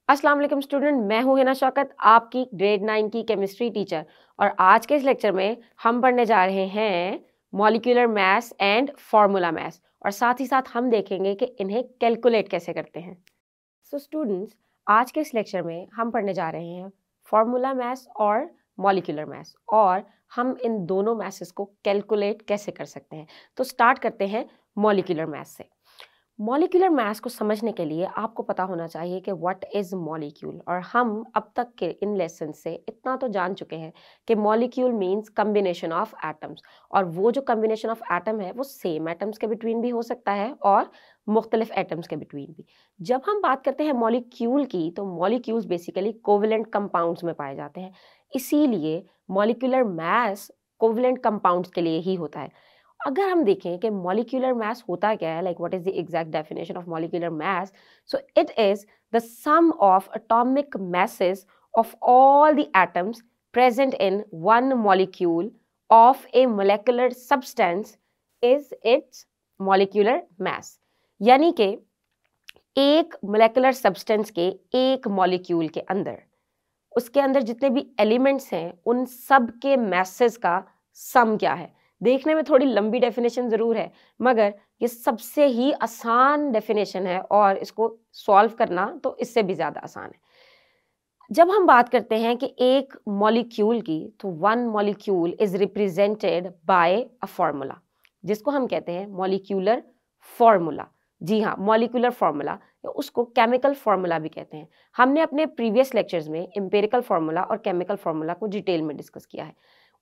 अस्सलाम वालेकुम स्टूडेंट, मैं हूं हिना शौकत, आपकी ग्रेड 9 की केमिस्ट्री टीचर। और आज के इस लेक्चर में हम पढ़ने जा रहे हैं molecular mass and formula mass, और साथ ही साथ हम देखेंगे कि इन्हें कैलकुलेट कैसे करते हैं। सो स्टूडेंट्स, आज के इस लेक्चर में हम पढ़ने जा रहे हैं फार्मूला मास और मॉलिक्यूलर मास, और हम इन दोनों मासेस को कैलकुलेट कैसे कर सकते हैं। तो स्टार्ट करते हैं मॉलिक्यूलर मास से। मॉलिक्यूलर मास को समझने के लिए आपको पता होना चाहिए कि व्हाट इज मॉलिक्यूल, और हम अब तक के इन लेसन से इतना तो जान चुके हैं कि molecule means combination of atoms, और वो जो कम्बिनेशन ऑफ एटम है वो सेम एटम्स के बिटवीन भी हो सकता है और मुख्तलिफ एटम्स के बिटवीन भी। जब हम बात करते हैं मॉलिक्यूल की, तो मॉलिक्यूल्स बेसिकली कोवलेंट कंपाउंड्स में पाए जाते हैं, इसीलिए मॉलिक्यूलर मास कोवलेंट कंपाउंड्स के लिए ही होता है। अगर हम देखें कि मॉलिक्यूलर मास होता क्या है, like what is the exact definition of molecular mass, so it is the sum of atomic masses of all the atoms present in one molecule of a molecular substance is its molecular mass। यानी कि एक molecular substance के एक molecule के अंदर, उसके अंदर जितने भी एलिमेंट्स हैं उन सब के मैसेस का सम क्या है। देखने में थोड़ी लंबी डेफिनेशन ज़रूर है, मगर ये सबसे ही आसान डेफिनेशन है और इसको सॉल्व करना तो इससे भी ज़्यादा आसान है। जब हम बात करते हैं कि एक मॉलिक्यूल की, तो one molecule is represented by a formula, जिसको हम कहते हैं मॉलिक्यूलर फार्मूला। जी हाँ, मॉलिक्यूलर फार्मूला, उसको केमिकल फार्मूला भी कहते हैं। हमने अपने प्रीवियस लेक्चर्स में एम्पिरिकल फार्मूला और केमिकल फार्मूला को डिटेल में डिस्कस किया है।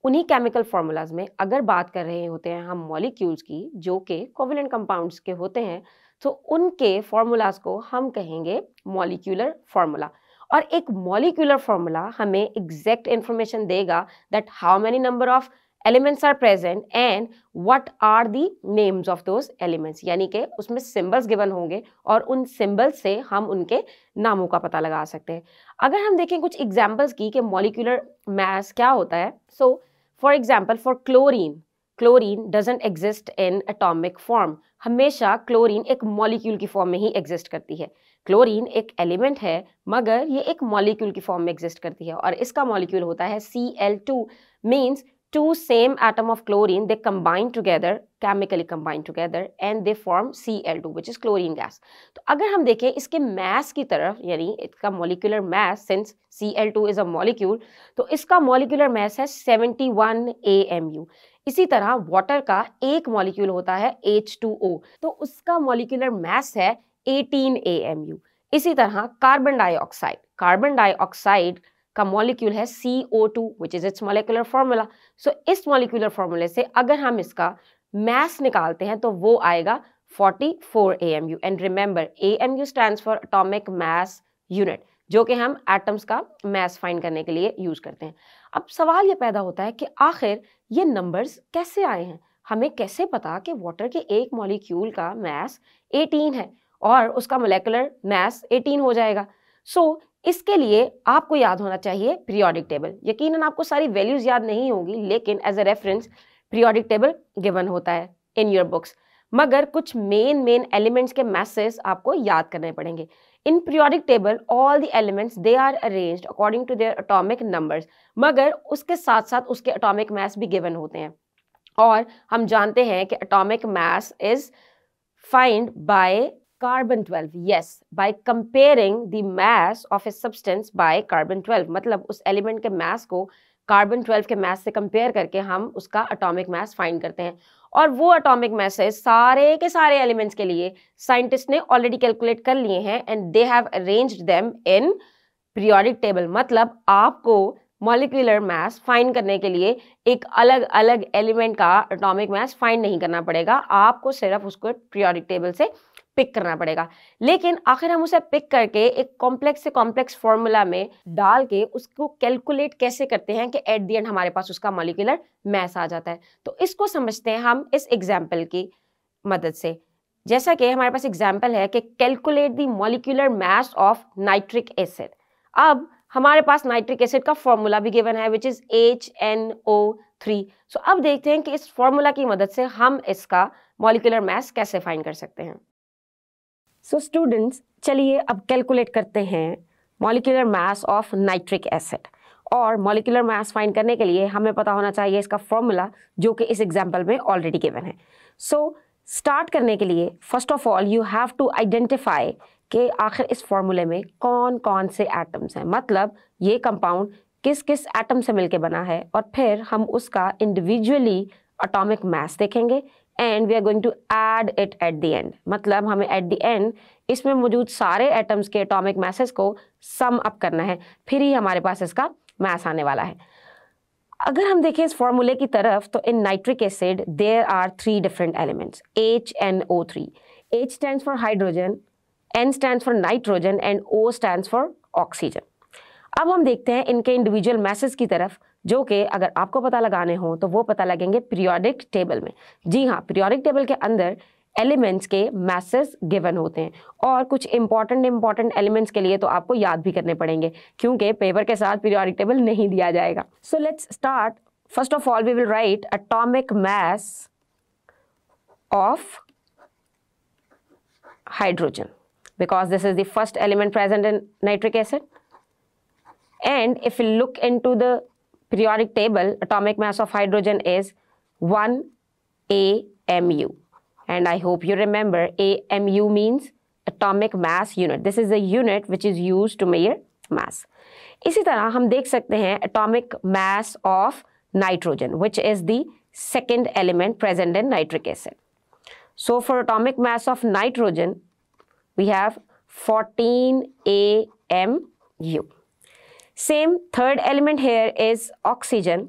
उन्हीं केमिकल फार्मूलाज में अगर बात कर रहे होते हैं हम मॉलिक्यूल्स की, जो कि कोवलेंट कंपाउंड्स के होते हैं, तो उनके फार्मूलाज को हम कहेंगे मॉलिक्यूलर फार्मूला। और एक मॉलिक्यूलर फार्मूला हमें एग्जैक्ट इंफॉर्मेशन देगा that how many number of elements are present and what are the names of those elements, यानी कि उसमें सिंबल्स गिवन होंगे और उन सिंबल्स से हम उनके नामों का पता लगा सकते हैं। अगर हम देखें कुछ एग्जांपल्स की कि मॉलिक्यूलर मास क्या होता है, so for example for chlorine, chlorine doesn't exist in atomic form. हमेशा क्लोरीन एक मॉलिक्यूल की फॉर्म में ही एग्जिस्ट करती है। क्लोरीन एक एलिमेंट है, मगर ये एक मॉलिक्यूल की फॉर्म में एग्जिस्ट करती है, और इसका मॉलिक्यूल होता है Cl2। Means two same atom of chlorine, they combine together, chemically combine together and they form Cl2 which is chlorine gas। तो अगर हम देखें इसके mass की तरफ, यानी इसका molecular mass, since Cl2 is a molecule, तो इसका molecular mass है 71 AMU। इसी तरह वाटर का एक मॉलिक्यूल होता है H2O, तो उसका molecular mass है 18 AMU। इसी तरह कार्बन डाइऑक्साइड का मॉलिक्यूल है CO2 which is its molecular formula। सो इस मॉलिक्यूलर फॉर्मूले से अगर हम इसका मास निकालते हैं तो वो आएगा 44 AMU। And remember, AMU stands for atomic mass unit, जो कि हम एटम्स का मास फाइंड करने के लिए यूज करते हैं। अब सवाल ये पैदा होता है कि आखिर ये नंबर्स कैसे आए हैं। हमें कैसे पता कि वाटर के एक मॉलिक्यूल का मास 18 है और उसका मोलेकुलर मास 18 हो जाएगा। सो इसके लिए आपको याद होना चाहिए पीरियोडिक टेबल। यकीनन आपको सारी वैल्यूज याद नहीं होंगी, लेकिन as a reference periodic table given होता है इन योर बुक्स। मगर कुछ मेन एलिमेंट्स के मैसेज आपको याद करने पड़ेंगे। In periodic table all the elements they are arranged according to their atomic numbers, मगर उसके साथ साथ उसके एटॉमिक मास भी गिवन होते हैं। और हम जानते हैं कि atomic mass is find by carbon 12, yes, by comparing the mass of a substance by carbon 12। मतलब उस एलिमेंट के मास को कार्बन 12 के मास से कंपेयर करके हम उसका एटॉमिक मास फाइंड करते हैं। और वो एटॉमिक मासेस सारे के सारे एलिमेंट्स के लिए साइंटिस्ट ने ऑलरेडी कैलकुलेट कर लिए हैं, and they have arranged them in periodic table. मतलब आपको मॉलिक्यूलर मास फाइंड करने के लिए एक अलग अलग एलिमेंट का एटॉमिक मास फाइंड नहीं करना पड़ेगा, आपको सिर्फ उसको पीरियोडिक टेबल से पिक करना पड़ेगा। लेकिन आखिर हम उसे पिक करके एक कॉम्प्लेक्स से कॉम्प्लेक्स फॉर्मूला में डाल के उसको कैलकुलेट कैसे करते हैं कि एट द एंड हमारे पास उसका मॉलिक्यूलर मास आ जाता है। तो इसको समझते हैं हम इस एग्जाम्पल की मदद से। जैसा कि हमारे पास एग्जाम्पल है कि calculate the molecular mass of nitric acid. अब हमारे पास नाइट्रिक एसिड का फॉर्मूला भी गिवन है विच इज HNO3। सो अब देखते हैं कि इस फॉर्मूला की मदद से हम इसका मॉलिक्यूलर मास कैसे फाइंड कर सकते हैं। सो स्टूडेंट्स, चलिए अब कैलकुलेट करते हैं molecular mass of nitric acid. और मॉलिक्यूलर मास फाइंड करने के लिए हमें पता होना चाहिए इसका फॉर्मूला, जो कि इस एग्जाम्पल में ऑलरेडी गिवन है। सो स्टार्ट करने के लिए first of all you have to identify कि आखिर इस फॉर्मूले में कौन कौन से एटम्स हैं, मतलब ये कंपाउंड किस किस एटम से मिलके बना है, और फिर हम उसका इंडिविजुअली एटॉमिक मास देखेंगे and we are going to add it at the end. मतलब हमें एट द एंड इसमें मौजूद सारे एटम्स के एटॉमिक मासेस को सम अप करना है, फिर ही हमारे पास इसका मास आने वाला है। अगर हम देखें इस फॉर्मूले की तरफ तो in nitric acid there are 3 different elements, HNO3। H stands for hydrogen, N stands for nitrogen and O stands for oxygen. अब हम देखते हैं इनके इंडिविजुअल मैसेज की तरफ, जो कि अगर आपको पता लगाने हो तो वो पता लगेंगे पीरियोडिक टेबल में। जी हाँ, पीरियोडिक टेबल के अंदर एलिमेंट्स के मैसेज गिवन होते हैं, और कुछ इंपॉर्टेंट एलिमेंट्स के लिए तो आपको याद भी करने पड़ेंगे, क्योंकि पेपर के साथ पीरियोडिक टेबल नहीं दिया जाएगा। So let's start. First of all we will write atomic mass of hydrogen, because this is the first element present in nitric acid. And if we look into the periodic table, atomic mass of hydrogen is 1 AMU. And I hope you remember AMU means atomic mass unit. This is the unit which is used to measure mass. इसी तरह हम देख सकते हैं atomic mass of nitrogen, which is the second element present in nitric acid. So for atomic mass of nitrogen, we have 14 AMU. Same third element here is oxygen,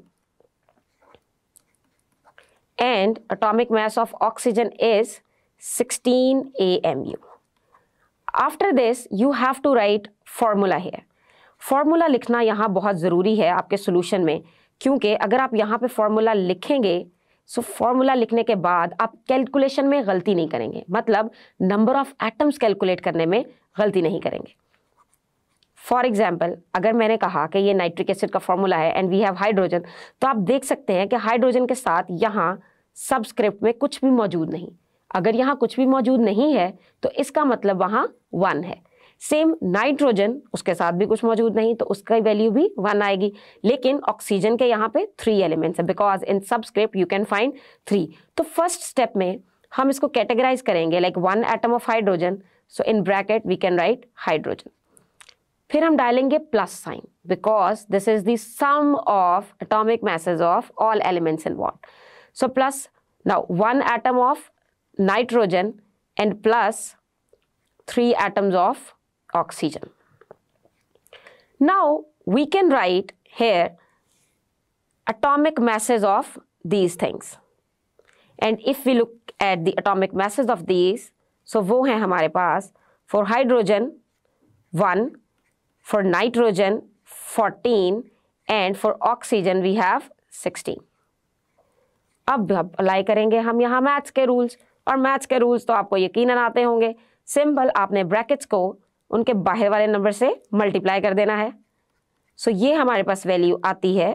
and atomic mass of oxygen is 16 AMU. After this you have to write formula here. Formula लिखना यहाँ बहुत ज़रूरी है आपके solution में, क्योंकि अगर आप यहाँ पे फॉर्मूला लिखेंगे सो फॉर्मूला लिखने के बाद आप कैलकुलेशन में गलती नहीं करेंगे, मतलब नंबर ऑफ एटम्स कैलकुलेट करने में गलती नहीं करेंगे। फॉर एग्जाम्पल, अगर मैंने कहा कि ये नाइट्रिक एसिड का फॉर्मूला है एंड वी हैव हाइड्रोजन, तो आप देख सकते हैं कि हाइड्रोजन के साथ यहाँ सबस्क्रिप्ट में कुछ भी मौजूद नहीं। अगर यहाँ कुछ भी मौजूद नहीं है तो इसका मतलब वहाँ 1 है। सेम नाइट्रोजन, उसके साथ भी कुछ मौजूद नहीं तो उसका वैल्यू भी 1 आएगी। लेकिन ऑक्सीजन के यहाँ पे 3 एलिमेंट्स है, because in subscript you can find 3। तो फर्स्ट स्टेप में हम इसको कैटेगराइज करेंगे like 1 atom of hydrogen, so in bracket we can write hydrogen. फिर हम डालेंगे plus sign, because this is the sum of atomic masses of all elements involved. So plus, now 1 atom of nitrogen and plus 3 atoms of oxygen. Now we can write here atomic masses of these things, and if we look at the atomic masses of these, so वो हैं हमारे पास for hydrogen 1, for nitrogen 14 and for oxygen we have 16. अब apply करेंगे हम यहाँ maths के rules, और maths के रूल्स तो आपको यकीनन आते होंगे। सिंपल, आपने ब्रैकेट्स को उनके बाहर वाले नंबर से मल्टीप्लाई कर देना है। सो ये हमारे पास वैल्यू आती है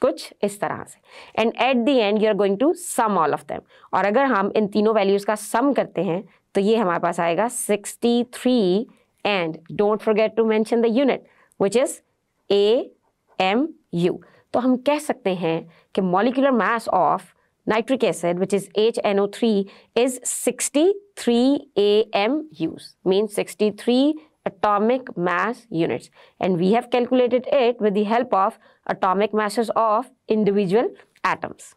कुछ इस तरह से, and at the end you are going to sum all of them. और अगर हम इन तीनों वैल्यूज़ का सम करते हैं तो ये हमारे पास आएगा 63, and don't forget to mention the unit which is AMU। तो हम कह सकते हैं कि molecular mass of nitric acid which is HNO3 is 63 AMUs, means 63 atomic mass units, and we have calculated it with the help of atomic masses of individual atoms.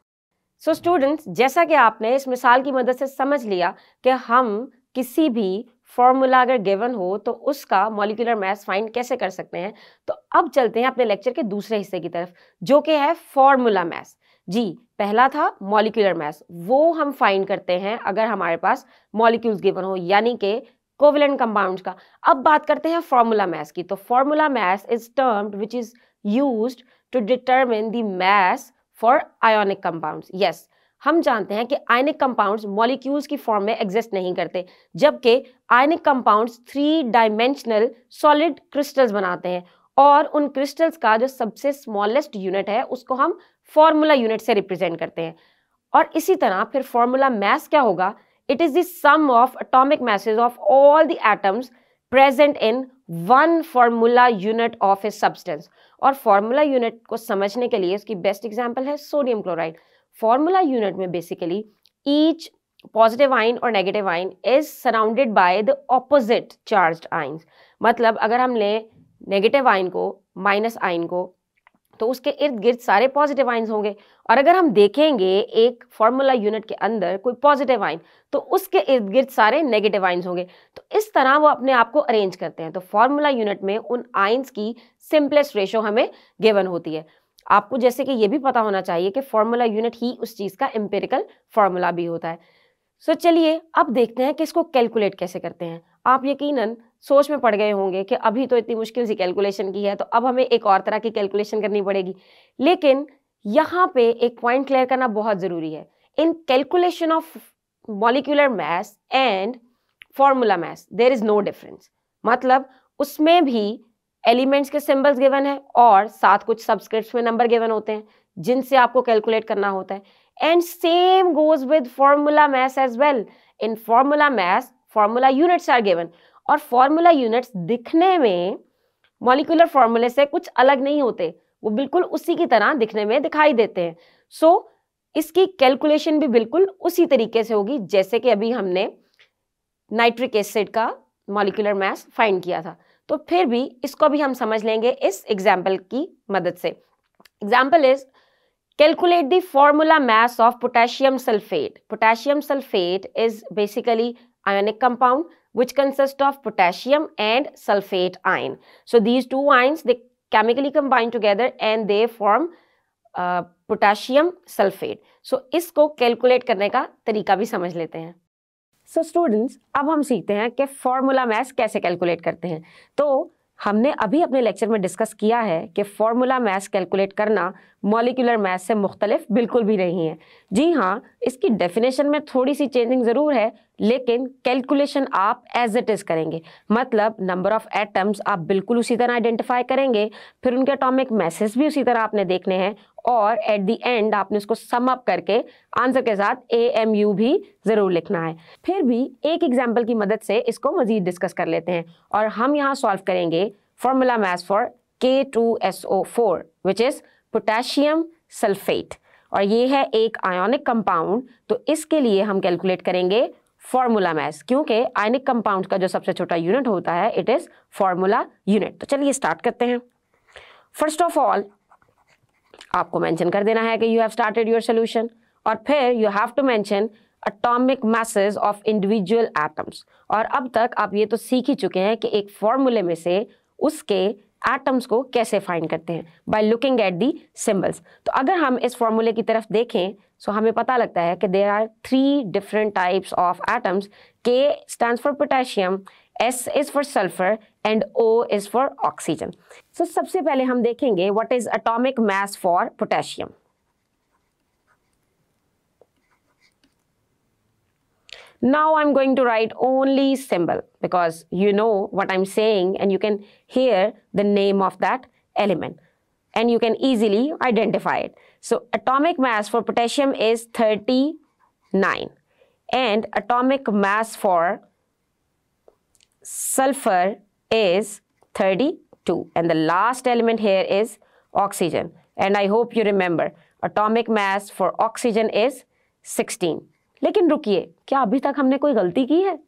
So students, जैसा कि आपने इस मिसाल की मदद से समझ लिया कि हम किसी भी फॉर्मूला अगर गिवन हो तो उसका मॉलिक्यूलर मास फाइंड कैसे कर सकते हैं, तो अब चलते हैं अपने लेक्चर के दूसरे हिस्से की तरफ, जो कि है फॉर्मूला मास। जी, पहला था मॉलिक्यूलर मास, वो हम फाइंड करते हैं अगर हमारे पास मॉलिक्यूल्स गिवन हो, यानी कि कोवेलेंट कंपाउंड्स का। अब बात करते हैं फॉर्मूला मास की। तो formula mass is termed which is used to determine the mass for ionic compounds. Yes, हम जानते हैं कि आयनिक कंपाउंड्स मॉलिक्यूल्स की फॉर्म में एग्जिस्ट नहीं करते, जबकि ionic compounds 3 dimensional solid crystals बनाते हैं, और उन क्रिस्टल्स का जो सबसे स्मॉलेस्ट यूनिट है उसको हम फॉर्मूला यूनिट से रिप्रेजेंट करते हैं। और इसी तरह फिर फॉर्मूला मास क्या होगा? It is the sum of atomic masses of all the atoms present in 1 formula unit of a substance. और फॉर्मूला यूनिट को समझने के लिए उसकी बेस्ट एग्जांपल है सोडियम क्लोराइड। फॉर्मूला यूनिट में बेसिकली ईच पॉजिटिव आयन और negative ion is surrounded by the opposite charged ions. मतलब अगर हम लें नेगेटिव आयन को, माइनस आयन को, तो उसके इर्द गिर्द सारे पॉजिटिव आयन्स होंगे। और अगर हम देखेंगे एक फॉर्मूला यूनिट के अंदर कोई पॉजिटिव आयन, तो उसके इर्द गिर्द सारे नेगेटिव आयन्स होंगे। तो इस तरह वो अपने आप को अरेंज करते हैं। तो फॉर्मूला यूनिट में उन आयन्स की सिंपलेस्ट रेशो हमें गिवन होती है। आपको जैसे कि ये भी पता होना चाहिए कि फॉर्मूला यूनिट ही उस चीज़ का एम्पिरिकल फॉर्मूला भी होता है। सो चलिए अब देखते हैं कि इसको कैलकुलेट कैसे करते हैं। आप यकीनन सोच में पड़ गए होंगे कि अभी तो इतनी मुश्किल सी कैलकुलेशन की है, तो अब हमें एक और तरह की कैलकुलेशन करनी पड़ेगी। लेकिन यहाँ पे एक पॉइंट क्लियर करना बहुत ज़रूरी है। In calculation of molecular mass and formula mass there is no difference. मतलब उसमें भी एलिमेंट्स के सिंबल्स गिवन है और साथ कुछ सबस्क्रिप्ट्स में नंबर गिवन होते हैं जिनसे आपको कैलकुलेट करना होता है। And same goes with formula mass as well. In formula mass, formula units are given. और formula units दिखने में molecular formula से कुछ अलग नहीं होते, वो बिल्कुल उसी की तरह दिखने में दिखाई देते हैं। So, इसकी कैलकुलेशन भी बिल्कुल उसी तरीके से होगी जैसे कि अभी हमने नाइट्रिक एसिड का मॉलिक्यूलर मास फाइंड किया था। तो फिर भी इसको भी हम समझ लेंगे इस एग्जाम्पल की मदद से। Example is calculate the formula mass of potassium sulfate. Potassium sulfate is basically ionic compound which consists of potassium and sulfate ion. So these two ions, they chemically combine together and they form potassium sulfate. So इसको calculate करने का तरीका भी समझ लेते हैं। So students, अब हम सीखते हैं कि formula mass कैसे calculate करते हैं। तो हमने अभी अपने लेक्चर में डिस्कस किया है कि फॉर्मूला मास कैलकुलेट करना मॉलिक्यूलर मास से मुख्तलिफ बिल्कुल भी नहीं है। जी हाँ, इसकी डेफिनेशन में थोड़ी सी चेंजिंग ज़रूर है, लेकिन कैलकुलेशन आप एज इट इज़ करेंगे। मतलब नंबर ऑफ एटम्स आप बिल्कुल उसी तरह आइडेंटिफाई करेंगे, फिर उनके एटॉमिक मैसेज भी उसी तरह आपने देखने हैं, और एट द एंड आपने उसको सम अप करके आंसर के साथ AMU भी ज़रूर लिखना है। फिर भी एक एग्जाम्पल की मदद से इसको मज़ीद डिस्कस कर लेते हैं और हम यहाँ सॉल्व करेंगे formula mass for K2SO4 which is potassium sulphate, और ये है एक आयोनिक कंपाउंड। तो इसके लिए हम कैलकुलेट करेंगे फॉर्मूला मास, क्योंकि आयनिक कंपाउंड का जो सबसे छोटा यूनिट होता है इट इज़ फॉर्मूला यूनिट। तो चलिए स्टार्ट करते हैं। फर्स्ट ऑफ ऑल आपको मेंशन कर देना है कि you have started your solution, और फिर you have to mention atomic masses of individual atoms. और अब तक आप ये तो सीख ही चुके हैं कि एक फॉर्मूले में से उसके एटम्स को कैसे फाइंड करते हैं, by looking at the symbols. तो अगर हम इस फॉर्मूले की तरफ देखें तो हमें पता लगता है कि there are 3 different types of atoms. K stands for potassium, S is for sulfur and O is for oxygen. So सबसे पहले हम देखेंगे what is atomic mass for potassium. Now I'm going to write only symbol because you know what I'm saying and you can hear the name of that element and you can easily identify it. So atomic mass for potassium is 39 and atomic mass for sulfur is 32 and the last element here is oxygen, and I hope you remember atomic mass for oxygen is 16. लेकिन रुकिए, क्या अभी तक हमने कोई गलती की है?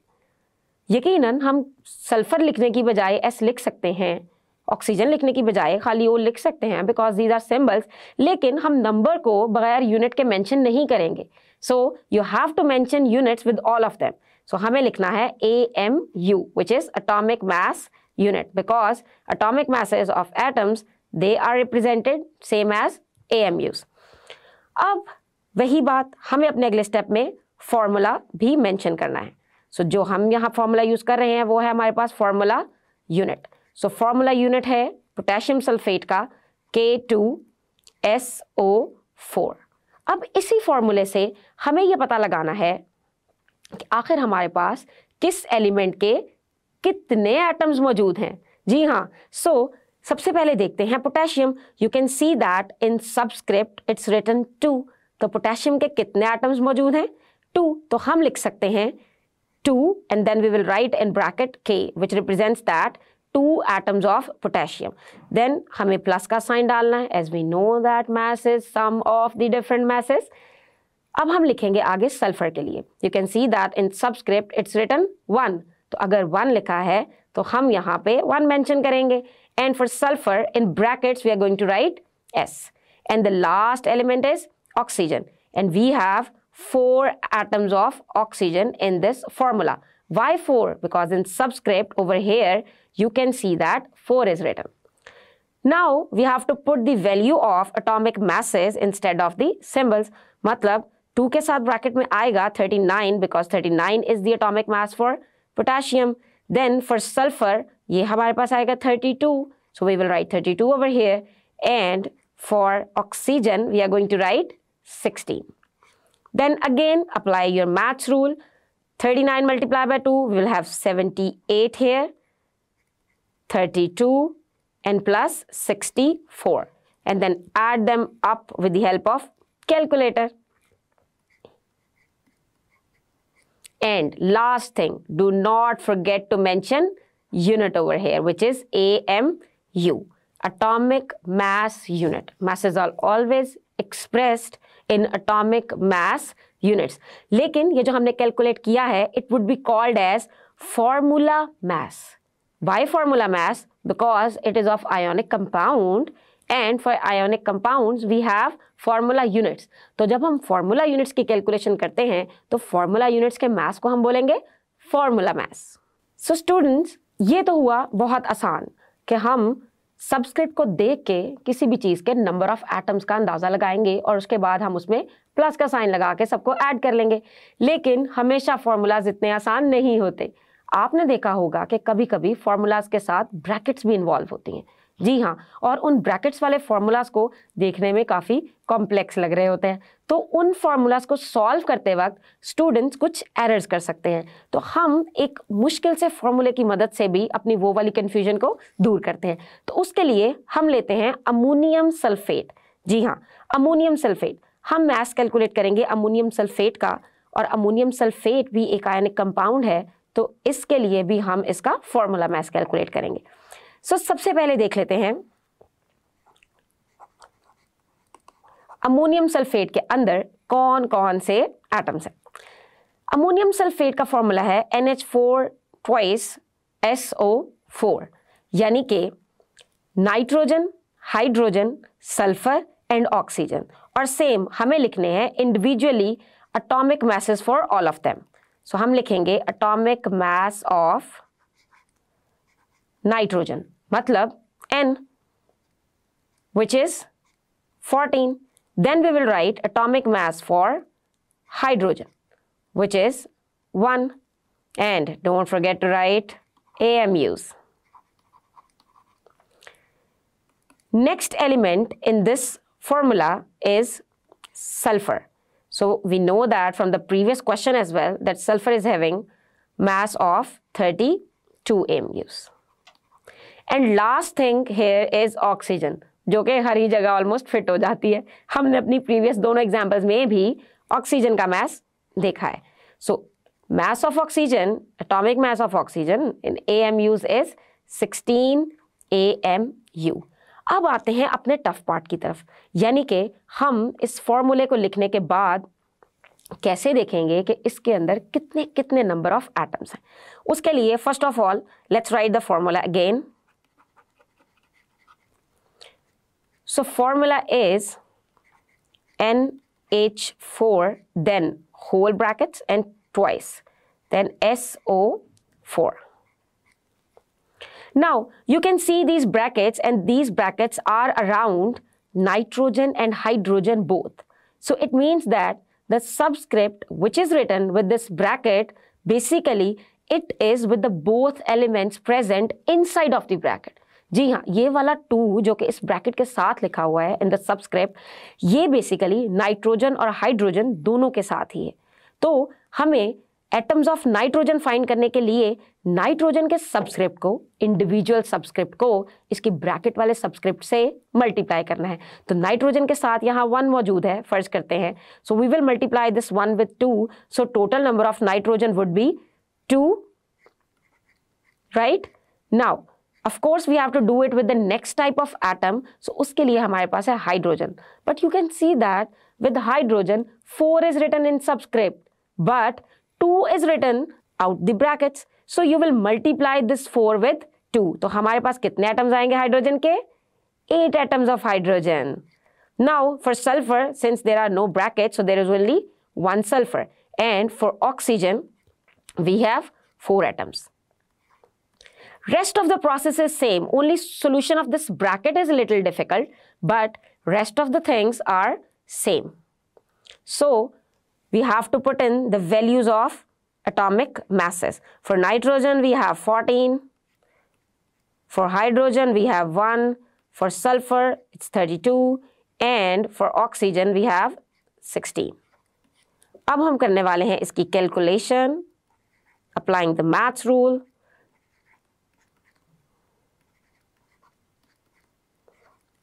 यकीनन हम सल्फर लिखने की बजाय S लिख सकते हैं, ऑक्सीजन लिखने की बजाय खाली O लिख सकते हैं बिकॉज दीज आर सिंबल्स, लेकिन हम नंबर को बगैर यूनिट के मेंशन नहीं करेंगे। So you have to mention units with all of them. So हमें लिखना है AMU which is atomic mass unit because atomic masses of atoms they are represented same as AMUs. अब वही बात हमें अपने अगले स्टेप में फॉर्मूला भी मेंशन करना है। सो जो हम यहाँ फॉर्मूला यूज कर रहे हैं वो है हमारे पास formula unit. So formula unit है पोटेशियम सल्फेट का K2SO4। अब इसी फॉर्मूले से हमें यह पता लगाना है कि आखिर हमारे पास किस एलिमेंट के कितने एटम्स मौजूद हैं। जी हाँ, सो सबसे पहले देखते हैं potassium. You can see that in subscript it's written 2। तो पोटेशियम के कितने एटम्स मौजूद हैं? 2। तो हम लिख सकते हैं 2 and then we will write in bracket K which represents that 2 atoms of potassium. Then हमें प्लस का साइन डालना है, as we know that mass is sum of the different masses. अब हम लिखेंगे आगे सल्फर के लिए. You can see that in subscript it's written 1. तो अगर 1 लिखा है तो हम यहाँ पे 1 मेंशन करेंगे. And for sulfur in brackets we are going to write S. And the last element is oxygen. And we have 4 atoms of oxygen in this formula. Why 4? Because in subscript over here you can see that 4 is written. Now we have to put the value of atomic masses instead of the symbols. मतलब 2 के साथ bracket में आएगा 39 because 39 is the atomic mass for potassium. Then for sulfur ये हमारे पास आएगा 32. So we will write 32 over here. And for oxygen we are going to write 16. Then again apply your maths rule. 39 multiplied by 2, we will have 78 here, 32 and plus 64. And then add them up with the help of calculator. And last thing, do not forget to mention unit over here, which is AMU, atomic mass unit. Masses are always expressed in atomic mass units. लेकिन ये जो हमने calculate किया है, it would be called as formula mass. Why formula mass? Because it is of ionic compound, and for ionic compounds we have formula units. तो जब हम formula units की कैलकुलेशन करते हैं तो formula units के mass को हम बोलेंगे formula mass. So students, ये तो हुआ बहुत आसान कि हम सबस्क्रिप्ट को देख के किसी भी चीज़ के नंबर ऑफ एटम्स का अंदाज़ा लगाएंगे और उसके बाद हम उसमें प्लस का साइन लगा के सबको ऐड कर लेंगे. लेकिन हमेशा फॉर्मूलाज इतने आसान नहीं होते. आपने देखा होगा कि कभी कभी फॉर्मूलाज के साथ ब्रैकेट्स भी इन्वॉल्व होती हैं. जी हाँ, और उन ब्रैकेट्स वाले फॉर्मूलाज को देखने में काफ़ी कॉम्प्लेक्स लग रहे होते हैं. तो उन फॉर्मूलाज को सॉल्व करते वक्त स्टूडेंट्स कुछ एरर्स कर सकते हैं. तो हम एक मुश्किल से फॉर्मूले की मदद से भी अपनी वो वाली कन्फ्यूजन को दूर करते हैं. तो उसके लिए हम लेते हैं अमोनियम सल्फेट. जी हाँ, अमोनियम सल्फेट. हम मैथ कैलकुलेट करेंगे अमोनियम सल्फेट का, और अमोनियम सल्फेट भी एक आयनिक कंपाउंड है, तो इसके लिए भी हम इसका फॉर्मूला मैथ कैलकुलेट करेंगे. सो सबसे पहले देख लेते हैं अमोनियम सल्फेट के अंदर कौन कौन से एटम्स हैं. अमोनियम सल्फेट का फॉर्मूला है NH4 ट्वाइस SO4, यानी कि nitrogen, hydrogen, sulphur and oxygen. और सेम हमें लिखने हैं individually atomic masses for all of them. So हम लिखेंगे एटॉमिक मास ऑफ नाइट्रोजन, मतलब N, which is 14. Then we will write atomic mass for hydrogen, which is 1. And don't forget to write AMUs. Next element in this formula is sulfur. So we know that from the previous question as well that sulfur is having mass of 32 AMUs. And last thing here is oxygen, जो कि हर ही जगह almost fit हो जाती है. हमने अपनी previous दोनों examples में भी ऑक्सीजन का मैस देखा है. सो mass of oxygen, atomic mass of oxygen in AMUs is 16 AMU. अब आते हैं अपने टफ पार्ट की तरफ, यानी कि हम इस फॉर्मूले को लिखने के बाद कैसे देखेंगे कि इसके अंदर कितने कितने नंबर ऑफ एटम्स हैं. उसके लिए first of all let's write the formula again. So formula is NH4, then whole brackets and twice, then SO4. Now you can see these brackets, and these brackets are around nitrogen and hydrogen both. So it means that the subscript which is written with this bracket, basically it is with the both elements present inside of the bracket. जी हाँ, ये वाला 2 जो कि इस bracket के साथ लिखा हुआ है इन द सबस्क्रिप्ट, ये बेसिकली नाइट्रोजन और हाइड्रोजन दोनों के साथ ही है. तो हमें एटम्स ऑफ नाइट्रोजन फाइंड करने के लिए नाइट्रोजन के सबस्क्रिप्ट को, इंडिविजुअल सबस्क्रिप्ट को इसकी ब्रैकेट वाले सबस्क्रिप्ट से मल्टीप्लाई करना है. तो नाइट्रोजन के साथ यहाँ 1 मौजूद है, फर्ज करते हैं. So we will multiply this 1 with 2. So total number of nitrogen would be 2, right. Now Of course, we have to do it with the next type of atom. So उसके लिए हमारे पास है hydrogen. But you can see that with hydrogen, 4 is written in subscript, but 2 is written out the brackets. So you will multiply this 4 with 2. तो हमारे पास कितने atoms आएंगे hydrogen के? 8 atoms of hydrogen. Now for sulfur, since there are no brackets, so there is only 1 sulfur. And for oxygen, we have 4 atoms. Rest of the process is same. Only solution of this bracket is a little difficult, but rest of the things are same. So we have to put in the values of atomic masses. For nitrogen, we have 14. For hydrogen, we have 1. For sulfur, it's 32. And for oxygen, we have 16. अब हम करने वाले हैं इसकी calculation, applying the maths rule.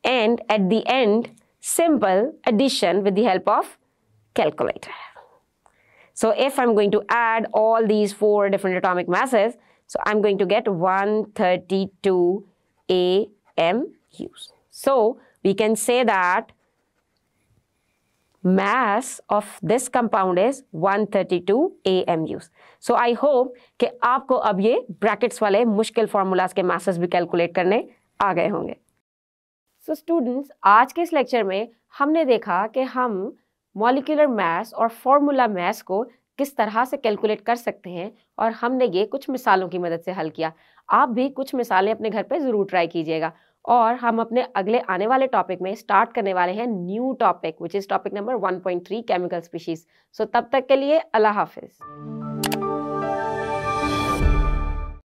And at the end, simple addition with the help of calculator. So if I'm going to add all these 4 different atomic masses, so I'm going to get 132 AMUs. So we can say that mass of this compound is 132 AMUs. So I hope कि आपको अब ये brackets वाले मुश्किल formulas के masses भी calculate करने आ गए होंगे. So students, आज के इस लेक्चर में हमने देखा कि हम मॉलिक्यूलर मास और फॉर्मूला मास को किस तरह से कैलकुलेट कर सकते हैं और हमने ये कुछ मिसालों की मदद से हल किया. आप भी कुछ मिसालें अपने घर पे ज़रूर ट्राई कीजिएगा और हम अपने अगले आने वाले टॉपिक में स्टार्ट करने वाले हैं new topic which is topic number 1.3 chemical species. So तब तक के लिए अल्लाह हाफिज़.